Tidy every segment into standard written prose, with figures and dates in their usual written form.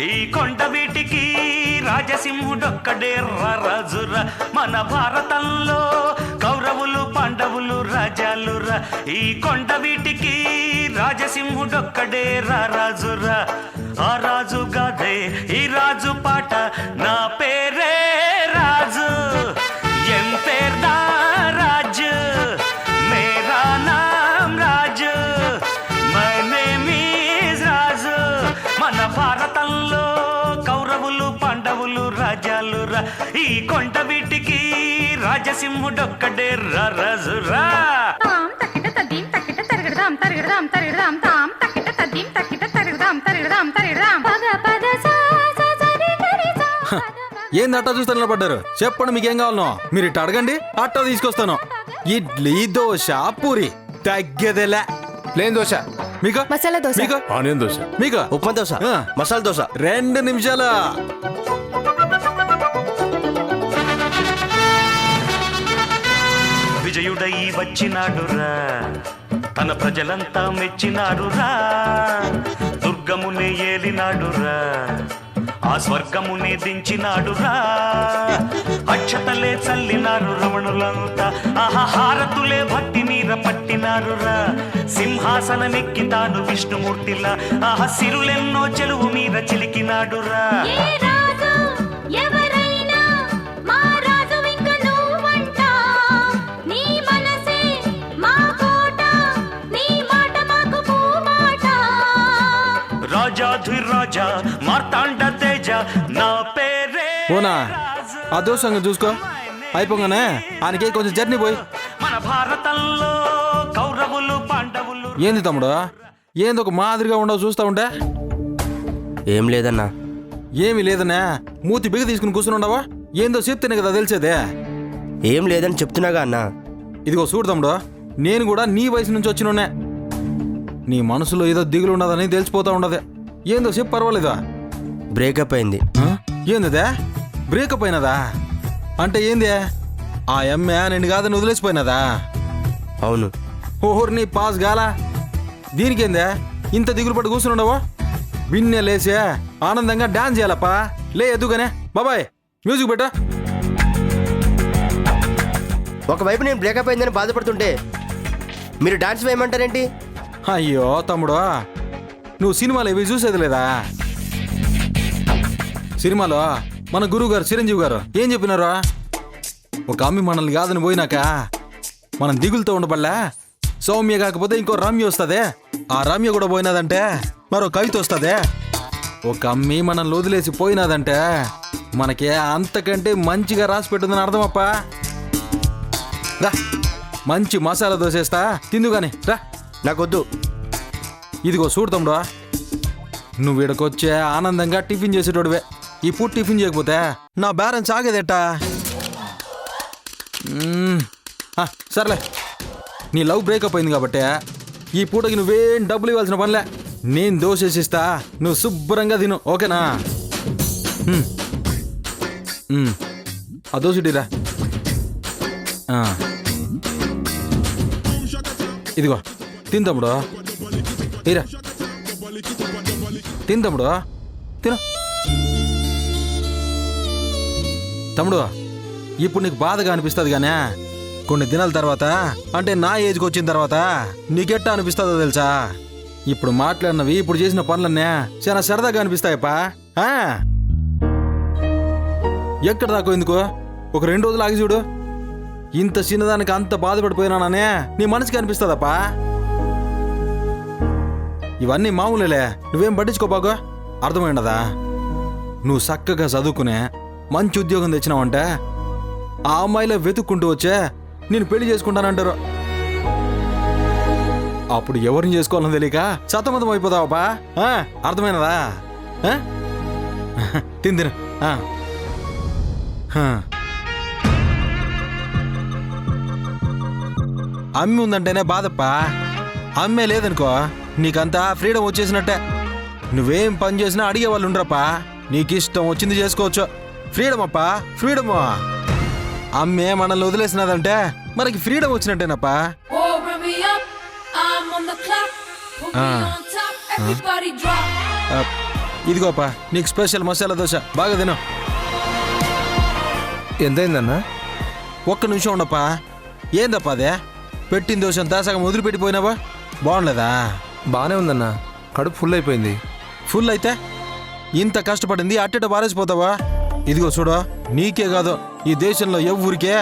ఈ కొండ వీటికి రాజసింహుడొక్కడే రాజురా మన భారతంలో కౌరవులు పాండవులు రాజాలురా ఈ కొండ వీటికి రాజసింహుడొక్కడే రాజురా ఆ రాజు గాదే ఈ రాజు పాట నా పేరే రాజు ఎం పేర్దా రాజు మేరా నామ్ రాజు మై నేమ్ ఈజ్ రాజు మన భారతంలో కౌరవులు పాండవులు రాజాలురా ఈ కొండ వీటికి రాజసింహుడొక్కడే రాజురా ఏంది అట్టా చూస్తే నిలబడ్డారు? చెప్పండి మీకేం కావాలనో మీరు ఇట్ట అడగండి, అట్టా తీసుకొస్తాను. ఇడ్లీ, దోశ, పూరి తగ్గేదేలే. ప్లేన్ దోశ మీకు, మసాలా దోశ, మీకు, ఆనియన్ దోశ, మీకు ఉప్మా దోశ, మసాలా దోశ. 2 నిమిషాలు. విజయుడై వచ్చినాడురా తన ప్రజలంతా మెచ్చినాడురా దుర్గమునే ఏలినాడురా ఆ స్వర్గమునే దించినాడురా అక్షతలే చల్లినారు రమణులంతా ఆహారతులే భక్తి మీర పట్టినారురా సింహాసనమెక్కి తాను విష్ణుమూర్తిలా సిరులెన్నో చెలువు మీద చిలికినాడురా రాజా మార్తాండ తేజ నా పేరే ఓనా ఆ దోశ చూసుకో అయిపోగానే ఆయనకి కొంచెం జర్నీ పోయి. మన భారతంలో కౌరవులు పాండవులు. ఏంది తమ్ముడు, ఏంది ఒక మాదిరిగా ఉండవు చూస్తా ఉంటే? ఏం లేదన్నా. ఏమీ లేదన్నా, మూతి బిగ తీసుకుని కూర్చుని ఉండవా? ఏందో చెప్తేనే కదా తెలిసేదే. ఏం లేదని చెప్తున్నాగా అన్నా. ఇదిగో చూడు తమ్ముడు, నేను కూడా నీ వయసు నుంచి వచ్చినోనే. నీ మనసులో ఏదో దిగులు ఉండదని తెలిసిపోతా ఉండదే. ఏందో చెప్పు, పర్వాలేదా? బ్రేకప్ అయింది. ఏందే బ్రేకప్ అయినదా? అంటే ఏంది, ఆ ఎమ్మె నేను కాదని వదిలేసిపోయినదా? అవును. ఓహోర్ నీ పాస్ గాలా. దీనికేందే ఇంత దిగులు పట్టు కూర్చుని ఉండవు? బిన్నె లేచే ఆనందంగా డాన్స్ చేయాలప్పా. లే ఎదుగానే బాబాయ్ మ్యూజిక్ పెట్టా. ఒకవైపు నేను బ్రేకప్ అయిందని బాధపడుతుంటే మీరు డాన్స్ వేయమంటారేంటి? అయ్యో తమ్ముడు, నువ్వు సినిమాలు ఇవి చూసేది లేదా? సినిమాలో మన గురువు గారు చిరంజీవి గారు ఏం చెప్పినారు? ఒక అమ్మి మనల్ని కాదని పోయినాక మనం దిగులతో ఉండబల్లా సౌమ్య కాకపోతే ఇంకో రమ్య వస్తుంది. ఆ రమ్య కూడా పోయినదంటే మరో కవిత వస్తుంది. ఒక అమ్మి మనల్ని వదిలేసి పోయినదంటే మనకి అంతకంటే మంచిగా రాసి పెట్టుందని అర్థమప్పా. రా మంచి మసాలా దోసేస్తా తిందు గాని రా. నాకొద్దు. ఇదిగో చూడు తమ్ముడు, నువ్వు వీడకొచ్చే ఆనందంగా టిఫిన్ చేసేటోడివే. ఇప్పుడు టిఫిన్ చేయకపోతే నా బ్యాలెన్స్ ఆగేదేటా? సర్లే, నీ లవ్ బ్రేకప్ అయింది కాబట్టి ఈ పూటకి నువ్వేం డబ్బులు ఇవ్వాల్సిన పనిలే. నేను దోశ వేసిస్తా, నువ్వు శుభ్రంగా తిను, ఓకేనా? ఆ దోశ ఇటీరా. ఇదిగో తిను తమ్ముడు, తీరా తిను తమ్ముడు, తిను. తమ్ముడు ఇప్పుడు నీకు బాధగా అనిపిస్తుంది కానీ కొన్ని దినాల తర్వాత, అంటే నా ఏజ్కి వచ్చిన తర్వాత నీకెట్టా అనిపిస్తుందో తెలుసా? ఇప్పుడు మాట్లాడినవి, ఇప్పుడు చేసిన పనులన్నీ చాలా సరదాగా అనిపిస్తాయప్పా. ఎక్కడ దాకా ఎందుకు ఒక 2 రోజులు ఆగి చూడు. ఇంత చిన్నదానికి అంత బాధపడిపోయినాననే నీ మనసుకి అనిపిస్తుందప్పా. ఇవన్నీ మామూలేలే, నువ్వేం పట్టించుకోబాగో. అర్థమైనదా? నువ్వు చక్కగా చదువుకునే మంచి ఉద్యోగం తెచ్చినావంటే ఆ అమ్మాయిలో వెతుక్కుంటూ వచ్చే నేను పెళ్లి చేసుకుంటానంటారు. అప్పుడు ఎవరిని చేసుకోవాలని తెలియక సతమతం అయిపోతావా? అర్థమైనదా? తిందిన అమ్మి ఉందంటేనే బాధప్పా. అమ్మే లేదనుకో నీకంతా ఫ్రీడమ్ వచ్చేసినట్టే. నువ్వేం పని చేసినా అడిగే వాళ్ళు ఉండరప్పా. నీకిష్టం వచ్చింది చేసుకోవచ్చు. ఫ్రీడమ్ అప్పా, ఫ్రీడమ్. అమ్మే మనల్ని వదిలేసినదంటే మనకి ఫ్రీడమ్ వచ్చినట్టేనప్పా. ఇదిగోపా నీకు స్పెషల్ మసాలా దోశ బాగా తిను. ఎంతైందన్నా? ఒక్క నిమిషం ఉండప్పా. ఏందప్పా అదే పెట్టిన దోశ అంతా సగం వదిలిపెట్టిపోయినావా? బాగుండలేదా? బాగానే ఉందన్నా, కడుపు ఫుల్ అయిపోయింది. ఫుల్ అయితే ఇంత కష్టపడింది అట్టట పారేసిపోతావా? ఇదిగో చూడు, నీకే కాదు ఈ దేశంలో ఎవ్వరికే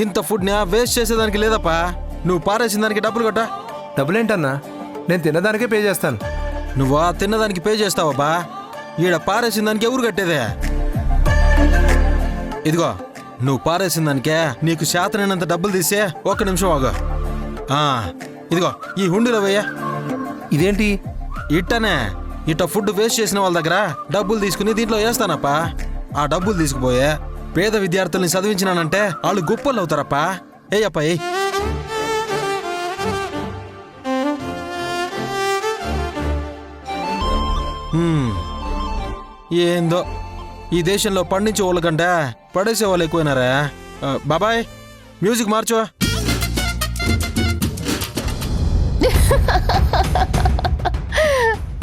ఇంత ఫుడ్ని వేస్ట్ చేసేదానికి లేదప్పా. నువ్వు పారేసిన దానికి డబ్బులు కట్ట. డబ్బులేంటన్నా? నేను తినదానికే పే చేస్తాను. నువ్వు ఆ తిన్నదానికి పే చేస్తావబ్బా. ఈడ పారేసిన దానికి ఎవరు కట్టేదే? ఇదిగో నువ్వు పారేసిన దానికే నీకు శాతనైనంత డబ్బులు తీసే. ఒక్క నిమిషం ఆగు. ఇదిగో ఈ హుండీలో వేయ. ఇదేంటి? ఇట్టనే ఇట్ట ఫుడ్ వేస్ట్ చేసిన వాళ్ళ దగ్గర డబ్బులు తీసుకుని దీంట్లో వేస్తానప్పా. ఆ డబ్బులు తీసుకుపోయే పేద విద్యార్థుల్ని చదివించినానంటే వాళ్ళు గొప్పలు అవుతారప్పా. ఏయప్పా ఏ ఏందో ఈ దేశంలో పండించే వాళ్ళ కంటే పడేసే వాళ్ళు ఎక్కువైనారా? బాబాయ్ మ్యూజిక్ మార్చో.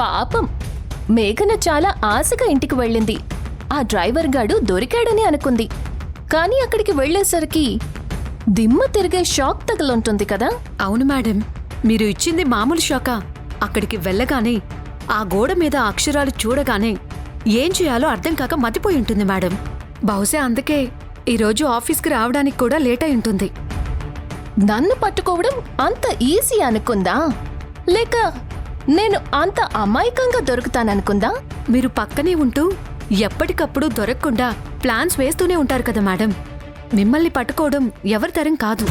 పాపం మేఘన చాలా ఆశగా ఇంటికి వెళ్ళింది. ఆ డ్రైవర్ గాడు దొరికాడని అనుకుంది. కానీ అక్కడికి వెళ్లేసరికి దిమ్మ తిరిగే షాక్ తగులుంటుంది కదా. అవును మేడం, మీరు ఇచ్చింది మామూలు షాకా? అక్కడికి వెళ్ళగానే ఆ గోడ మీద అక్షరాలు చూడగానే ఏం చేయాలో అర్థం కాక మతిపోయి ఉంటుంది మేడం. బహుశా అందుకే ఈరోజు ఆఫీస్కి రావడానికి కూడా లేట్ అయి ఉంటుంది. నన్ను పట్టుకోవడం అంత ఈజీ అనుకుందా? లేక నేను అంత అమాయకంగా దొరుకుతాననుకుందా? మీరు పక్కనే ఉంటూ ఎప్పటికప్పుడు దొరకకుండా ప్లాన్స్ వేస్తూనే ఉంటారు కదా మేడం. మిమ్మల్ని పట్టుకోవడం ఎవరి తరం కాదు.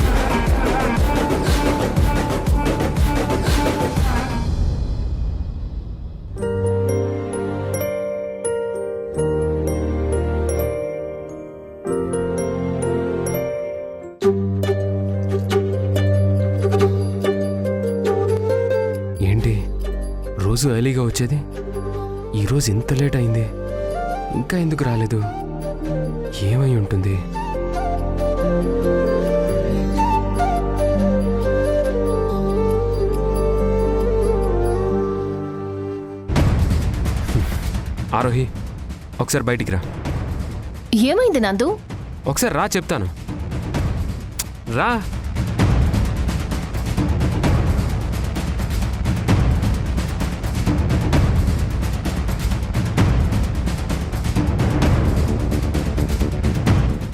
ఏంటి రోజు ఎర్లీగా వచ్చేది, ఈరోజు ఇంత లేట్ అయింది? ఇంకా ఎందుకు రాలేదు? ఏమై ఉంటుంది? ఆరోహి, ఒకసారి బయటికి రా. ఏమైంది నందు? ఒకసారి రా, చెప్తాను. రా.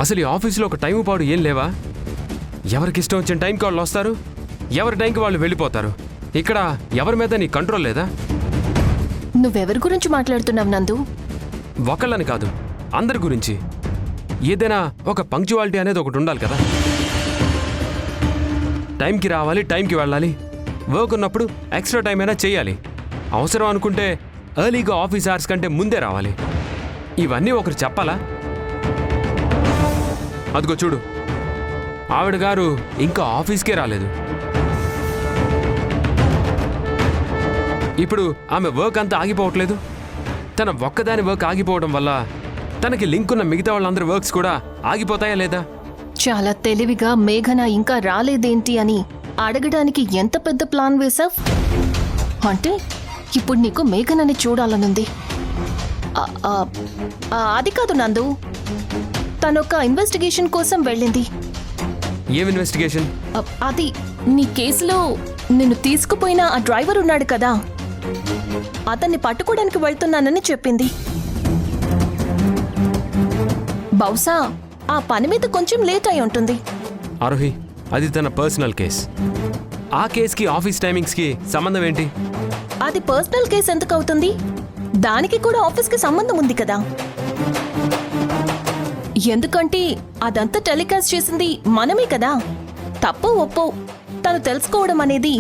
అసలు ఈ ఆఫీసులో ఒక టైం పాడు ఏం లేవా? ఎవరికి ఇష్టం వచ్చిన టైంకి వాళ్ళు వస్తారు, ఎవరి టైంకి వాళ్ళు వెళ్ళిపోతారు. ఇక్కడ ఎవరి మీద నీ కంట్రోల్ లేదా? నువ్వెవరి గురించి మాట్లాడుతున్నావు నందు? ఒకళ్ళని కాదు, అందరి గురించి. ఏదైనా ఒక పంక్చువాలిటీ అనేది ఒకటి ఉండాలి కదా. టైంకి రావాలి, టైంకి వెళ్ళాలి. వర్క్ ఉన్నప్పుడు ఎక్స్ట్రా టైం అయినా చేయాలి. అవసరం అనుకుంటే ఎర్లీగా ఆఫీస్ అవర్స్ కంటే ముందే రావాలి. ఇవన్నీ ఒకరు చెప్పాలా? అదిగో చూడు, ఆవిడ గారు ఇంకా ఆఫీస్కే రాలేదు. ఇప్పుడు ఆమె వర్క్ అంతా ఆగిపోవట్లేదు. తన ఒక్కదాని వర్క్ ఆగిపోవడం వల్ల తనకి లింక్ ఉన్న మిగతా వాళ్ళందరి వర్క్స్ కూడా ఆగిపోతాయా లేదా? చాలా తెలివిగా మేఘన ఇంకా రాలేదేంటి అని అడగడానికి ఎంత పెద్ద ప్లాన్ వేశావ్? అంటే ఇప్పుడు నీకు మేఘనని చూడాలనుంది. అది కాదు నందు, తనొక ఇన్వెస్టిగేషన్ కోసం వెళ్ళింది. ఏం ఇన్వెస్టిగేషన్? అది నీ కేసులో నిన్ను తీసుకుపోయిన ఆ డ్రైవర్ ఉన్నాడు కదా, అతన్ని పట్టుకోవడానికి వెళ్తున్నానని చెప్పింది. బహుశా ఆ పని మీద కొంచెం లేట్ అయి ఉంటుంది. ఆరోహి, అది తన పర్సనల్ కేస్. ఆ కేసుకి ఆఫీస్ టైమింగ్స్కి సంబంధం ఏంటి? అది పర్సనల్ కేసు ఎందుకు అవుతుంది? దానికి కూడా ఆఫీస్కి సంబంధం ఉంది కదా. ఎందుకంటే అదంతా టెలికాస్ట్ చేసింది మనమే కదా. తప్పో ఒప్పో తను తెలుసుకోవడం అనేది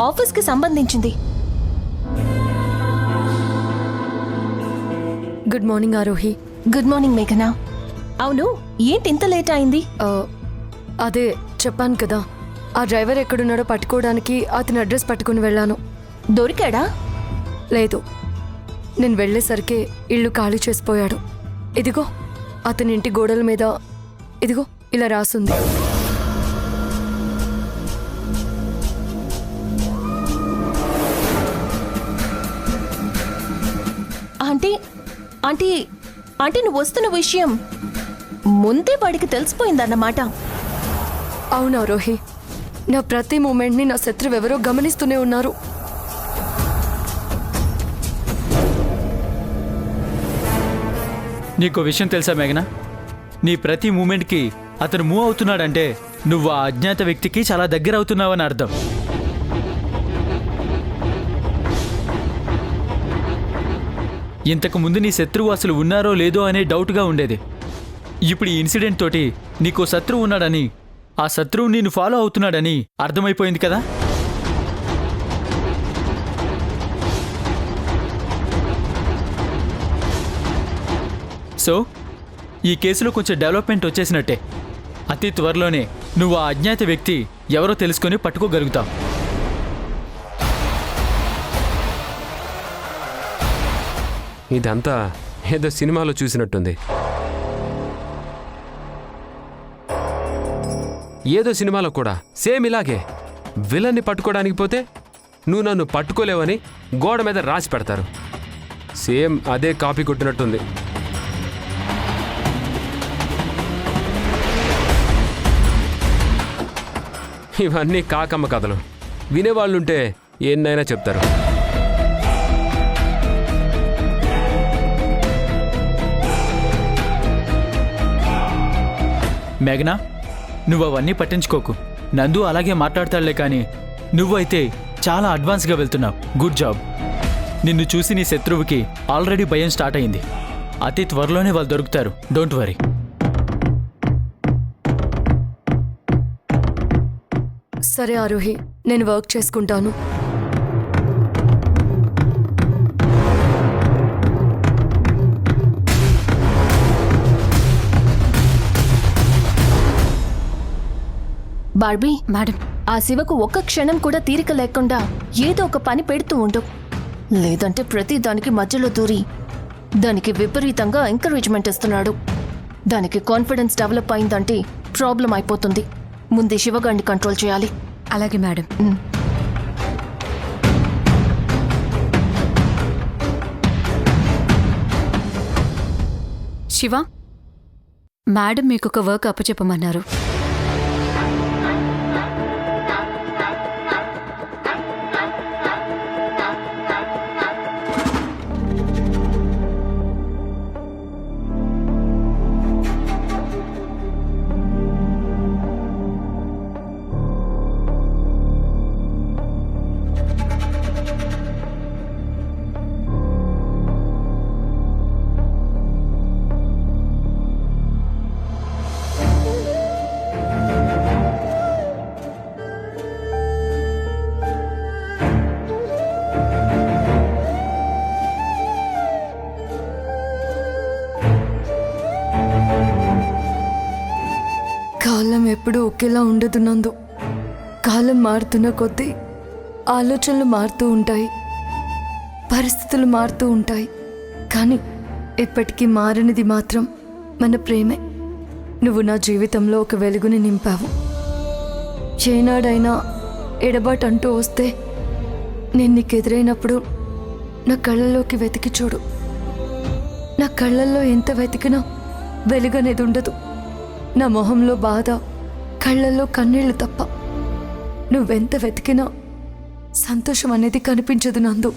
ఆఫీస్కి సంబంధించింది. Good morning Aarohi. Good morning మేఘన. అవును, ఏంటి ఇంత లేట్ అయింది? అదే చెప్పాను కదా, ఆ డ్రైవర్ ఎక్కడున్నాడో పట్టుకోవడానికి అతని అడ్రస్ పట్టుకుని వెళ్ళాను. దొరికాడా? లేదు, నేను వెళ్ళేసరికి ఇల్లు ఖాళీ చేసిపోయాడు. ఇదిగో అతని ఇంటి గోడల మీద ఇదిగో ఇలా రాసుంది. అంటే అంటే అంటే నువ్వు వస్తున్న విషయం ముందే వాడికి తెలిసిపోయిందన్నమాట. అవునా రోహి, నా ప్రతి మూమెంట్ని నా శత్రువు ఎవరో గమనిస్తూనే ఉన్నారు. నీకో విషయం తెలుసా మేఘనా? నీ ప్రతి మూమెంట్కి అతను మూవ్ అవుతున్నాడంటే నువ్వు ఆ అజ్ఞాత వ్యక్తికి చాలా దగ్గర అవుతున్నావని అర్థం. ఇంతకు ముందు నీ శత్రువు అసలు ఉన్నారో లేదో అనే డౌట్గా ఉండేది. ఇప్పుడు ఈ ఇన్సిడెంట్ తోటి నీకో శత్రువు ఉన్నాడని, ఆ శత్రువు నిన్ను ఫాలో అవుతున్నాడని అర్థమైపోయింది కదా. సో ఈ కేసులో కొంచెం డెవలప్మెంట్ వచ్చేసినట్టే. అతి త్వరలోనే నువ్వు ఆ అజ్ఞాత వ్యక్తి ఎవరో తెలుసుకొని పట్టుకోగలుగుతావు. ఇదంతా ఏదో సినిమాలో చూసినట్టుంది. ఏదో సినిమాలో కూడా సేమ్ ఇలాగే విలన్ని పట్టుకోవడానికి పోతే నువ్వు నన్ను పట్టుకోలేవని గోడ మీద రాసి పెడతారు. సేమ్ అదే కాపీ కొట్టినట్టుంది. ఇవన్నీ కాకమ్మ కథలు. వినేవాళ్ళుంటే ఎన్నైనా చెప్తారు. మేఘనా, నువ్వు అవన్నీ పట్టించుకోకు. నందు అలాగే మాట్లాడతాడులే, కానీ నువ్వైతే చాలా అడ్వాన్స్గా వెళ్తున్నావు. Good job. నిన్ను చూసి నీ శత్రువుకి ఆల్రెడీ భయం స్టార్ట్ అయింది. అతి త్వరలోనే వాళ్ళు దొరుకుతారు. Don't worry. సరే ఆరోహి, నేను వర్క్ చేసుకుంటాను. బార్బీ, మేడం, ఆ శివకు ఒక్క క్షణం కూడా తీరిక లేకుండా ఏదో ఒక పని పెడుతూ ఉండు. లేదంటే ప్రతి దానికి మధ్యలో దూరి దానికి విపరీతంగా ఎంకరేజ్మెంట్ ఇస్తున్నాడు. దానికి కాన్ఫిడెన్స్ డెవలప్ అయిందంటే ప్రాబ్లం అయిపోతుంది. ముందు శివగాడిని కంట్రోల్ చేయాలి. అలాగే మేడం. శివ, మేడం మీకు ఒక వర్క్ అప్పచెప్పమన్నారు. కాలం ఎప్పుడూ ఒకేలా ఉండదు నందు. కాలం మారుతున్న కొద్దీ ఆలోచనలు మారుతూ ఉంటాయి, పరిస్థితులు మారుతూ ఉంటాయి. కానీ ఎప్పటికీ మారనిది మాత్రం మన ప్రేమే. నువ్వు నా జీవితంలో ఒక వెలుగుని నింపావు. ఏనాడైనా ఎడబాటు అంటూ వస్తే నేను నీకు ఎదురైనప్పుడు నా కళ్ళల్లోకి వెతికి చూడు. నా కళ్ళల్లో ఎంత వెతికినా వెలుగనేది ఉండదు. నా మొహంలో బాధ, కళ్ళల్లో కన్నీళ్లు తప్ప నువ్వెంత వెతికినా సంతోషం అనేది కనిపించదు నందు.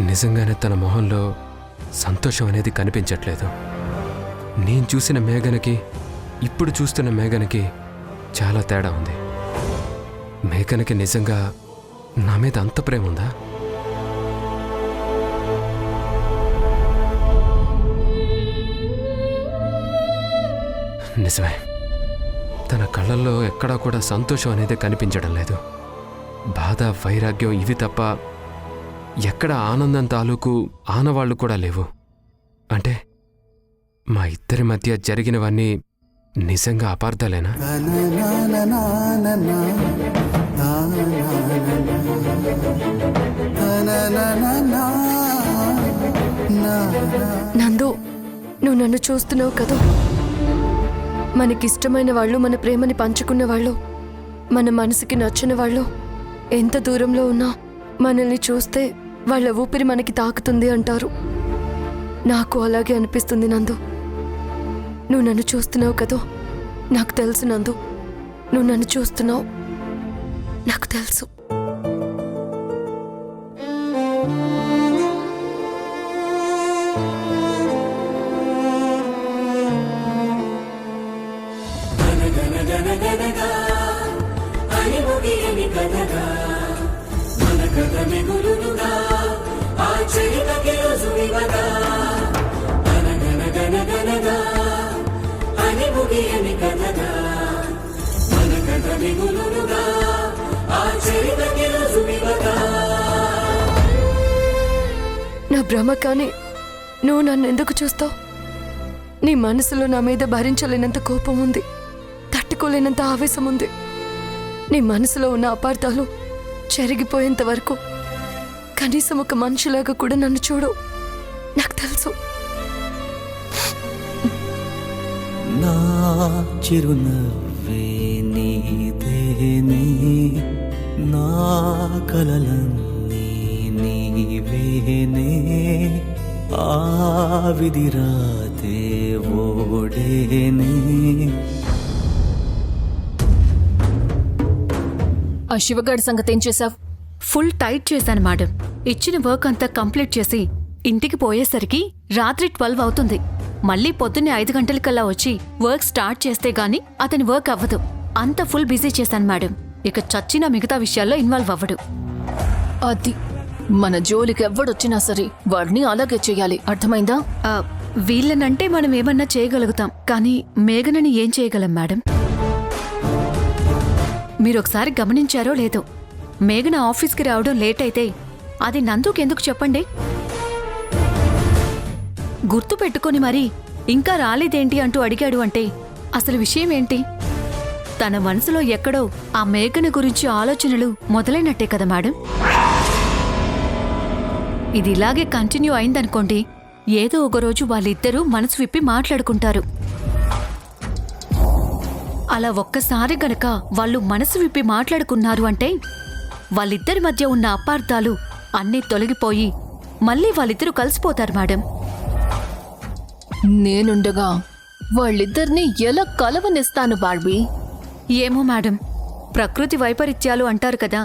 నిజంగానే తన మొహంలో సంతోషం అనేది కనిపించట్లేదు. నేను చూసిన మేఘనకి ఇప్పుడు చూస్తున్న మేఘనకి చాలా తేడా ఉంది. మేఘనకి నిజంగా నా మీద అంత ప్రేమ ఉందా? నిజమే, తన కళ్ళల్లో ఎక్కడా కూడా సంతోషం అనేది కనిపించడం లేదు. బాధ, వైరాగ్యం ఇవి తప్ప ఎక్కడ ఆనందం తాలూకు ఆనవాళ్లు కూడా లేవు. అంటే మా ఇద్దరి మధ్య జరిగినవన్నీ నిజంగా అపార్థాలేనా? నా నందు, నువ్వు నన్ను చూస్తున్నావు కదా. మనకిష్టమైన వాళ్ళు, మన ప్రేమని పంచుకున్న వాళ్ళు, మన మనసుకి నచ్చిన వాళ్ళు ఎంత దూరంలో ఉన్నా మనల్ని చూస్తే వాళ్ళ ఊపిరి మనకి తాకుతుంది అంటారు. నాకు అలాగే అనిపిస్తుంది నందు. నువ్వు నన్ను చూస్తున్నావు కదా, నాకు తెలుసు నందు. నువ్వు నన్ను చూస్తున్నావు, నాకు తెలుసు. నా భ్రమ, కానీ నువ్వు నన్ను ఎందుకు చూస్తావు? నీ మనసులో నా మీద భరించలేనంత కోపం ఉంది, తట్టుకోలేనంత ఆవేశం ఉంది. నీ మనసులో ఉన్న అపార్థాలు చెరిగిపోయేంత వరకు కనీసం ఒక మనిషిలాగా కూడా నన్ను చూడు, నాకు తెలుసు. నా చిరునవ్వే నీదేనే, నా కలలన్నీ నీవేనే, ఆవిదిరాతే ఓడేనే. ఆ శివగాడి సంగతి ఏం చేశావు? ఫుల్ టైట్ చేశాను మేడం. ఇచ్చిన వర్క్ అంతా కంప్లీట్ చేసి ఇంటికి పోయేసరికి రాత్రి 12 అవుతుంది. మళ్ళీ పొద్దున్నే 5 గంటలకల్లా వచ్చి వర్క్ స్టార్ట్ చేస్తే గాని అతని వర్క్ అవ్వదు. అంత ఫుల్ బిజీ చేశాను మేడం. ఇక చచ్చిన మిగతా విషయాల్లో ఇన్వాల్వ్ అవ్వడు. అది మన జోలికి ఎవ్వడొచ్చినా సరే వాడిని అలాగే చెయ్యాలి, అర్థమైందా? వీళ్ళనంటే మనం ఏమన్నా చేయగలుగుతాం, కానీ మేఘనని ఏం చేయగలం మేడం? మీరొకసారి గమనించారో లేదో, మేఘన ఆఫీస్కి రావడం లేట్ అయితే అది నందుకెందుకు చెప్పండి? గుర్తు పెట్టుకొని మరి ఇంకా రాలేదేంటి అంటూ అడిగాడు అంటే అసలు విషయం ఏంటి? తన మనసులో ఎక్కడో ఆ మేఘన గురించి ఆలోచనలు మొదలైనట్టే కదా మేడం. ఇది ఇలాగే కంటిన్యూ అయిందనుకోండి, ఏదో ఒకరోజు వాళ్ళిద్దరూ మనసు విప్పి మాట్లాడుకుంటారు. అలా ఒక్కసారి గనక వాళ్ళు మనసు విప్పి మాట్లాడుకున్నారు అంటే వాళ్ళిద్దరి మధ్య ఉన్న అపార్థాలు అన్నీ తొలగిపోయి మళ్ళీ వాళ్ళిద్దరూ కలిసిపోతారు మేడం. నేనుండగా వాళ్ళిద్దరినీ ఎలా కలవనిస్తాను బార్బీ? ఏమో మేడం, ప్రకృతి వైపరీత్యాలు అంటారు కదా,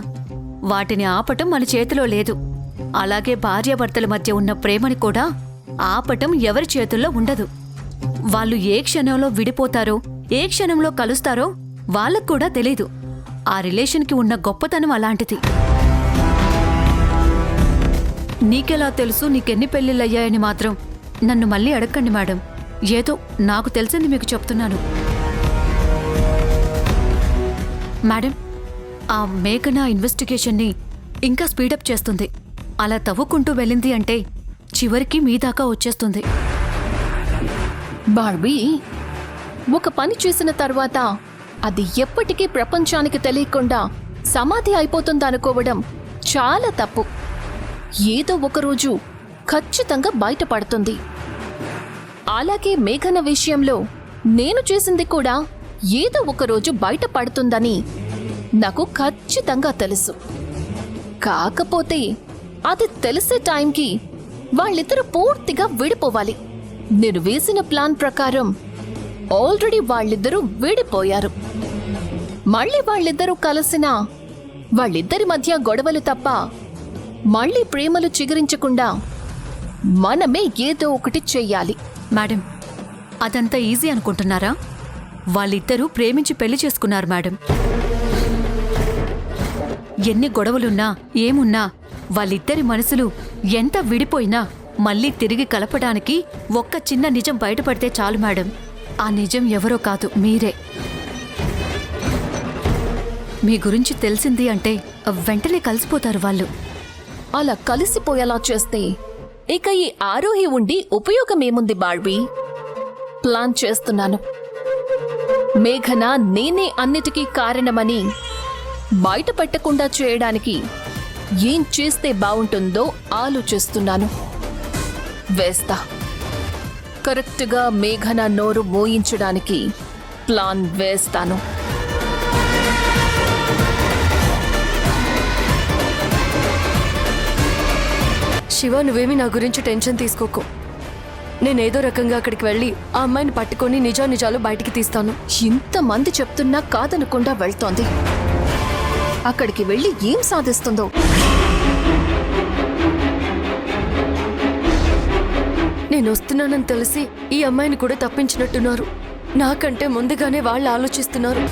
వాటిని ఆపటం మన చేతిలో లేదు. అలాగే భార్యాభర్తల మధ్య ఉన్న ప్రేమని కూడా ఆపటం ఎవరి చేతుల్లో ఉండదు. వాళ్ళు ఏ క్షణంలో విడిపోతారో, ఏ క్షణంలో కలుస్తారో వాళ్ళకు కూడా తెలీదు. ఆ రిలేషన్కి ఉన్న గొప్పతనం అలాంటిది. నీకెలా తెలుసు నీకెన్ని పెళ్లిళ్ళయ్యాయని మాత్రం నన్ను మళ్ళీ అడగండి మేడం. ఏదో నాకు తెలిసింది మీకు చెప్తున్నాను. మేడం, ఆ మేఘన ఇన్వెస్టిగేషన్ని ఇంకా స్పీడప్ చేస్తుంది. అలా తవ్వుకుంటూ వెళ్ళింది అంటే చివరికి మీ దాకా వచ్చేస్తుంది. బార్బీ, ఒక పని చేసిన తర్వాత అది ఎప్పటికీ ప్రపంచానికి తెలియకుండా సమాధి అయిపోతుందనుకోవడం చాలా తప్పు. ఏదో ఒకరోజు ఖచ్చితంగా బయటపడుతుంది. అలాగే మేఘన విషయంలో నేను చేసింది కూడా ఏదో ఒకరోజు బయటపడుతుందని నాకు ఖచ్చితంగా తెలుసు. కాకపోతే అది తెలిసే టైంకి వాళ్ళిద్దరూ పూర్తిగా విడిపోవాలి. నేను వేసిన ప్లాన్ ప్రకారం ఆల్రెడీ వాళ్ళిద్దరూ విడిపోయారు. మళ్ళీ వాళ్ళిద్దరూ కలిసినా వాళ్ళిద్దరి మధ్య గొడవలు తప్ప మళ్ళీ ప్రేమలు చిగురించకుండా మనమే ఏదో ఒకటి చెయ్యాలి. మేడం, అదంతా ఈజీ అనుకుంటున్నారా? వాళ్ళిద్దరూ ప్రేమించి పెళ్లి చేసుకున్నారు మేడం. ఎన్ని గొడవలున్నా ఏమున్నా వాళ్ళిద్దరి మనసులు ఎంత విడిపోయినా మళ్ళీ తిరిగి కలపడానికి ఒక్క చిన్న నిజం బయటపడితే చాలు మేడం. ఆ నిజం ఎవరో కాదు, మీరే. మీ గురించి తెలిసింది అంటే వెంటనే కలిసిపోతారు వాళ్ళు. అలా కలిసిపోయేలా చేస్తే ఇక ఈ ఆరోహి ఉండి ఉపయోగమేముంది బార్బీ? ప్లాన్ చేస్తున్నాను. మేఘన నేనే అన్నిటికీ కారణమని బయట పెట్టకుండా చేయడానికి ఏం చేస్తే బావుంటుందో ఆలోచిస్తున్నాను. వేస్తా. కరెక్ట్గా మేఘన నోరు మోయించడానికి ప్లాన్ వేస్తాను. శివ, నువ్వేమీ నా గురించి టెన్షన్ తీసుకోకు. నేనేదో రకంగా అక్కడికి వెళ్ళి ఆ అమ్మాయిని పట్టుకొని నిజాలు బయటికి తీస్తాను. ఇంతమంది చెప్తున్నా కాదనకుండా వెళ్తోంది. అక్కడికి వెళ్ళి ఏం సాధిస్తుందో. నేను వస్తున్నానని తెలిసి ఈ అమ్మాయిని కూడా తప్పించినట్టున్నారు. నాకంటే ముందుగానే వాళ్ళు ఆలోచిస్తున్నారు.